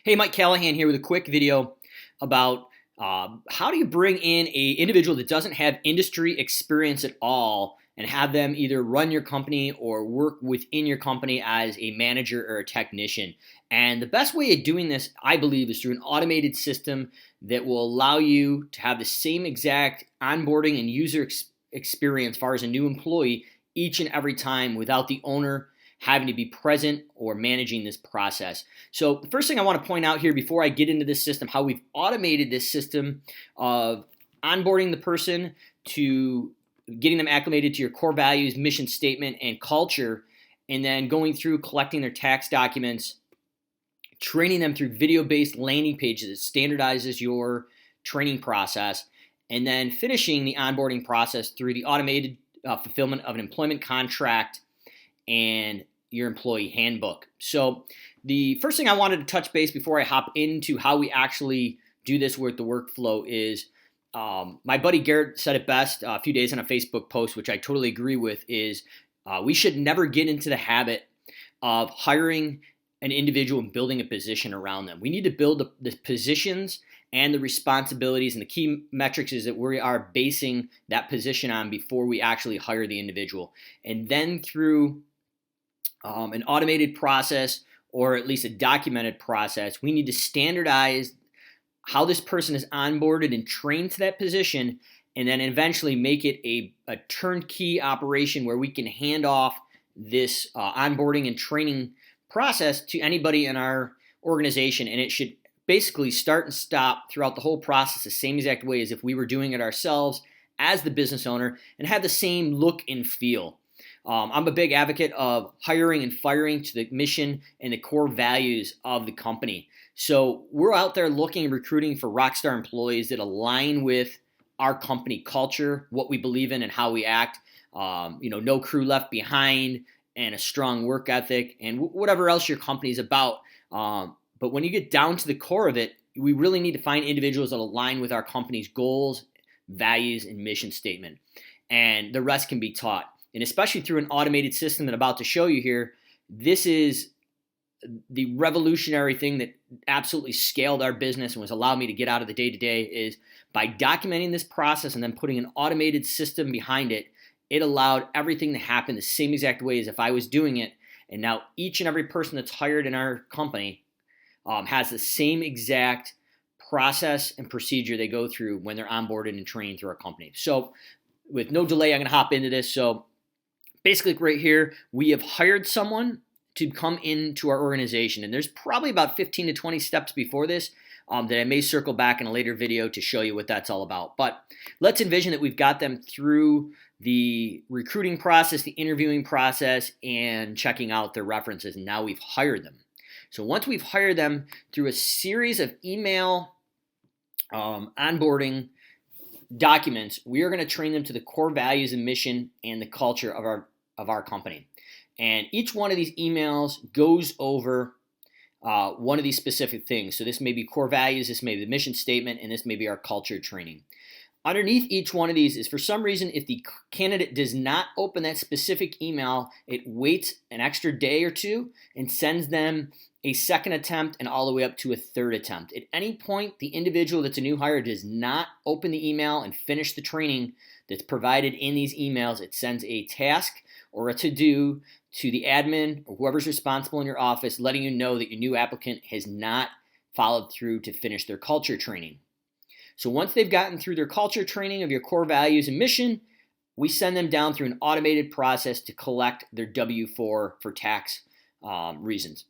Hey, Mike Callahan here with a quick video about how do you bring in a individual that doesn't have industry experience at all and have them either run your company or work within your company as a manager or a technician. And the best way of doing this, I believe, is through an automated system that will allow you to have the same exact onboarding and user experience as far as a new employee each and every time without the owner having to be present or managing this process. So the first thing I want to point out here before I get into this system, how we've automated this system of onboarding the person to getting them acclimated to your core values, mission statement, and culture, and then going through collecting their tax documents, training them through video-based landing pages that standardizes your training process, and then finishing the onboarding process through the automated fulfillment of an employment contract and your employee handbook. So the first thing I wanted to touch base before I hop into how we actually do this with the workflow is my buddy Garrett said it best a few days on a Facebook post, which I totally agree with, is we should never get into the habit of hiring an individual and building a position around them. We need to build the positions and the responsibilities, and the key metrics is that we are basing that position on before we actually hire the individual. And then through an automated process, or at least a documented process, we need to standardize how this person is onboarded and trained to that position, and then eventually make it a turnkey operation where we can hand off this onboarding and training process to anybody in our organization, and it should basically start and stop throughout the whole process the same exact way as if we were doing it ourselves as the business owner, and have the same look and feel. I'm a big advocate of hiring and firing to the mission and the core values of the company. So we're out there looking and recruiting for rockstar employees that align with our company culture, what we believe in and how we act. No crew left behind, and a strong work ethic, and whatever else your company is about. But when you get down to the core of it, we really need to find individuals that align with our company's goals, values, and mission statement. And the rest can be taught. And especially through an automated system that I'm about to show you here, this is the revolutionary thing that absolutely scaled our business and was allowed me to get out of the day-to-day is by documenting this process and then putting an automated system behind it, it allowed everything to happen the same exact way as if I was doing it. And now each and every person that's hired in our company has the same exact process and procedure they go through when they're onboarded and trained through our company. So with no delay, I'm going to hop into this. So basically right here, we have hired someone to come into our organization. And there's probably about 15 to 20 steps before this that I may circle back in a later video to show you what that's all about. But let's envision that we've got them through the recruiting process, the interviewing process, and checking out their references. And now we've hired them. So once we've hired them through a series of email onboarding documents, we are going to train them to the core values and mission and the culture of our company. And each one of these emails goes over one of these specific things. So this may be core values, this may be the mission statement, and this may be our culture training. Underneath each one of these is, for some reason, if the candidate does not open that specific email, it waits an extra day or two and sends them a second attempt and all the way up to a third attempt. At any point, the individual that's a new hire does not open the email and finish the training that's provided in these emails, it sends a task or a to-do to the admin or whoever's responsible in your office, letting you know that your new applicant has not followed through to finish their culture training. So once they've gotten through their culture training of your core values and mission, we send them down through an automated process to collect their W-4 for tax reasons.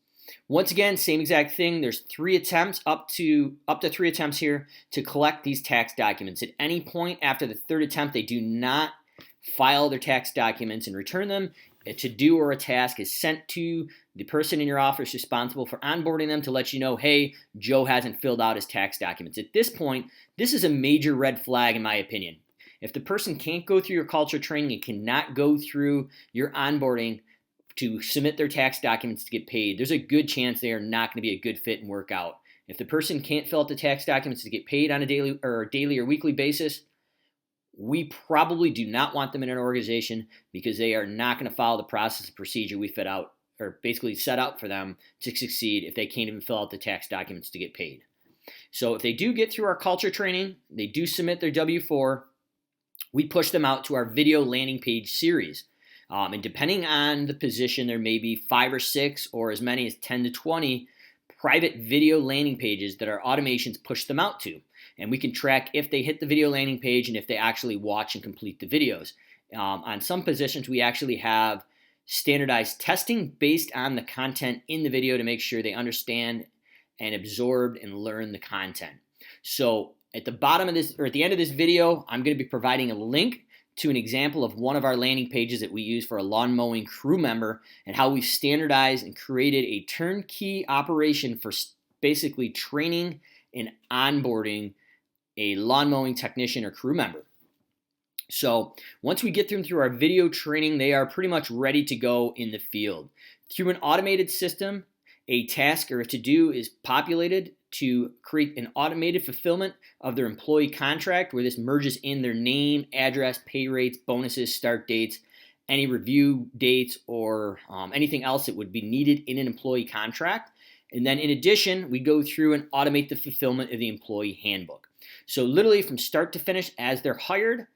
Once again, same exact thing. There's 3 attempts, up to 3 attempts here to collect these tax documents. At any point after the 3rd attempt, they do not file their tax documents and return them. A to-do or a task is sent to the person in your office responsible for onboarding them to let you know, hey, Joe hasn't filled out his tax documents. At this point, this is a major red flag in my opinion. If the person can't go through your culture training and cannot go through your onboarding to submit their tax documents to get paid, there's a good chance they are not going to be a good fit and work out. If the person can't fill out the tax documents to get paid on a daily or weekly basis, we probably do not want them in an organization because they are not going to follow the process and procedure we or basically set up for them to succeed if they can't even fill out the tax documents to get paid. So if they do get through our culture training, they do submit their W-4, we push them out to our video landing page series. And depending on the position, there may be 5 or 6 or as many as 10 to 20 private video landing pages that our automations push them out to. And we can track if they hit the video landing page and if they actually watch and complete the videos. On some positions, we actually have standardized testing based on the content in the video to make sure they understand and absorb and learn the content. So at the bottom of this, or at the end of this video, I'm going to be providing a link to an example of one of our landing pages that we use for a lawn mowing crew member and how we've standardized and created a turnkey operation for basically training and onboarding a lawn mowing technician or crew member. So once we get them through our video training, they are pretty much ready to go in the field. Through an automated system, a task or a to-do is populated to create an automated fulfillment of their employee contract where this merges in their name, address, pay rates, bonuses, start dates, any review dates, or anything else that would be needed in an employee contract. And then in addition, we go through and automate the fulfillment of the employee handbook. So literally from start to finish as they're hired,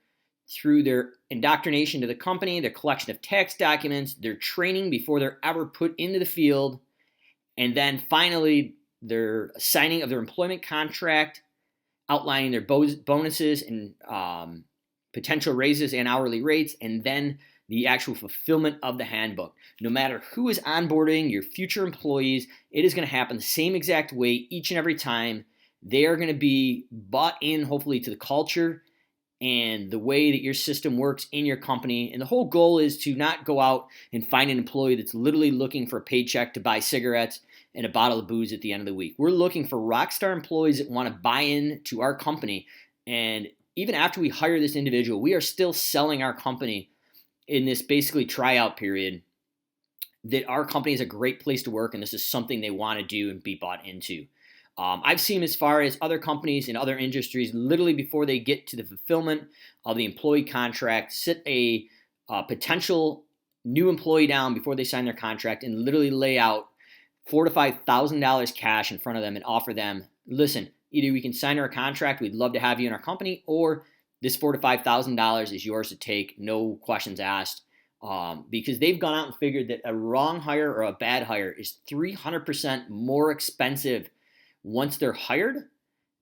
through their indoctrination to the company, their collection of tax documents, their training before they're ever put into the field, and then finally their signing of their employment contract, outlining their bonuses and potential raises and hourly rates, and then the actual fulfillment of the handbook. No matter who is onboarding your future employees, it is going to happen the same exact way each and every time. They are going to be bought in, hopefully, to the culture and the way that your system works in your company. And the whole goal is to not go out and find an employee that's literally looking for a paycheck to buy cigarettes and a bottle of booze at the end of the week. We're looking for rock star employees that want to buy in to our company. And even after we hire this individual, we are still selling our company in this basically tryout period that our company is a great place to work and this is something they want to do and be bought into. I've seen as far as other companies in other industries, literally before they get to the fulfillment of the employee contract, sit a potential new employee down before they sign their contract and literally lay out $4,000 to $5,000 cash in front of them and offer them, listen, either we can sign our contract, we'd love to have you in our company, or this $4,000 to $5,000 is yours to take, no questions asked. Because they've gone out and figured that a wrong hire or a bad hire is 300% more expensive once they're hired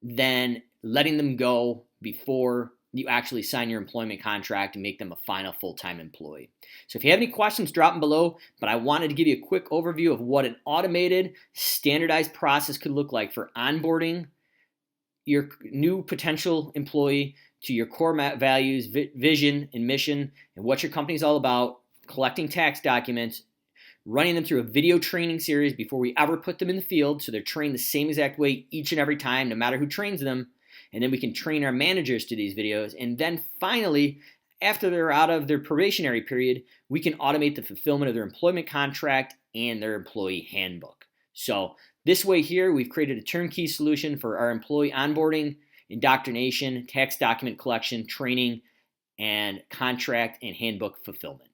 than letting them go before you actually sign your employment contract and make them a final full-time employee. So if you have any questions, drop them below, but I wanted to give you a quick overview of what an automated, standardized process could look like for onboarding your new potential employee to your core values, vision, and mission, and what your company is all about, collecting tax documents, running them through a video training series before we ever put them in the field so they're trained the same exact way each and every time, no matter who trains them. And then we can train our managers to these videos. And then finally, after they're out of their probationary period, we can automate the fulfillment of their employment contract and their employee handbook. So this way here, we've created a turnkey solution for our employee onboarding, indoctrination, tax document collection, training, and contract and handbook fulfillment.